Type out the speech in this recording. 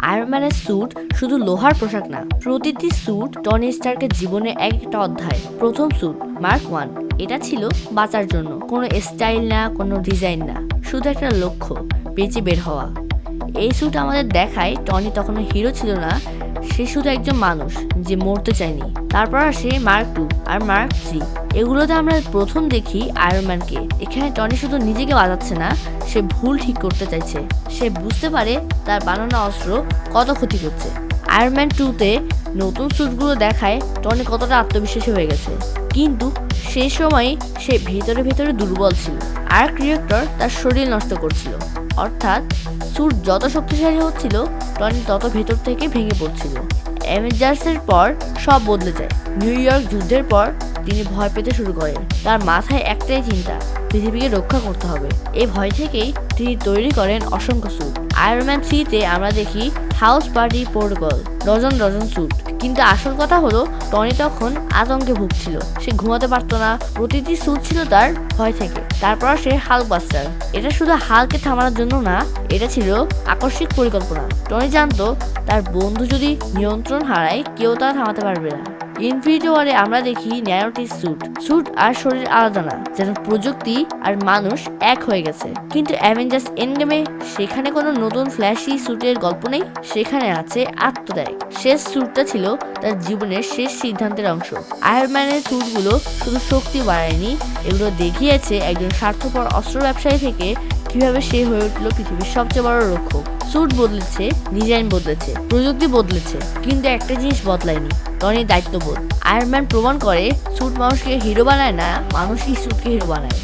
Iron ম্যানের sweet শুধু লোহার পোশাক না, প্রতিটি স্যুট টনি স্টার্কের জীবনের এক একটা অধ্যায়। প্রথম স্যুট মার্ক 1, এটা ছিল বাঁচার জন্য, কোনো স্টাইল না, কোনো ডিজাইন না, শুধু একটা লক্ষ্য, বেঁচে বের হওয়া। এই স্যুট আমাদের দেখায় টনি তখনও হিরো ছিল না, সে শুধু একজন মানুষ যে মরতে চায়নি। তারপর আসে মার্ক 2 আর মার্ক 3। এগুলোতে আমরা প্রথম দেখি আয়রন ম্যানকে। এখানে টনি শুধু নিজেকে বাঁচাচ্ছে না, সে ভুল ঠিক করতে চাইছে। সে বুঝতে পারে তার বানানো অস্ত্র কত ক্ষতি করছে। আয়রন ম্যান 2-তে নতুন স্যুটগুলো দেখায় টনি কতটা আত্মবিশ্বাসী হয়ে গেছে, কিন্তু সেই সময় সে ভেতরে ভেতরে দুর্বল ছিল। আর ক্রিয়েটর তার শরীর নষ্ট করছিল, অর্থাৎ স্যুট যত শক্তিশালী হচ্ছিল টনি তত ভেতর থেকে ভেঙে পড়ছিল। অ্যাভেঞ্জার্সের পর সব বদলে যায়। নিউ ইয়র্ক যুদ্ধের পর তিনি ভয় পেতে শুরু করেন। তার মাথায় একটাই চিন্তা, পৃথিবীকে রক্ষা করতে হবে। এই ভয় থেকেই তিনি তৈরি করেন অসংখ্য স্যুট। আয়রন ম্যান 3-তে আমরা দেখি house party protocol, dozen dozen suit. কিন্তু আসল কথা হলো টনি তখন আতঙ্কে ভুগছিল, সে ঘুমাতে পারতো না, প্রতিটি স্যুট ছিল তার ভয় থেকে। তারপর সে হাল্কবাস্টার, এটা শুধু হালকে থামানোর জন্য না, এটা ছিল আকস্মিক পরিকল্পনা। টনি জানতো তার বন্ধু যদি নিয়ন্ত্রণ হারায় কেউ তা থামাতে পারবে না। ইনফিনিটি ওয়ারে আমরা দেখি ন্যানোটিস স্যুট আর শরীর আলাদা না, যেন প্রযুক্তি আর মানুষ এক হয়ে গেছে। কিন্তু অ্যাভেঞ্জার্স এন্ডগেমে সেখানে কোনো নতুন ফ্ল্যাশি স্যুটের গল্প নেই, সেখানে আছে আত্মত্যাগ। শেষ স্যুটটা ছিল তার জীবনের শেষ সিদ্ধান্তের অংশ। আয়রন ম্যানের স্যুটগুলো শুধু শক্তি বাড়ায়নি, এগুলো দেখিয়েছে একজন স্বার্থপর অস্ত্র ব্যবসায়ী থেকে কিভাবে সে হয়ে উঠল পৃথিবীর সবচেয়ে বড় রক্ষক। স্যুট বদলেছে, ডিজাইন বদলেছে, প্রযুক্তি বদলেছে, কিন্তু একটা জিনিস বদলায়নি, টনির দায়িত্ববোধ। আয়রন ম্যান প্রমাণ করে স্যুট মানুষকে হিরো বানায় না, মানুষই স্যুটকে হিরো বানায়।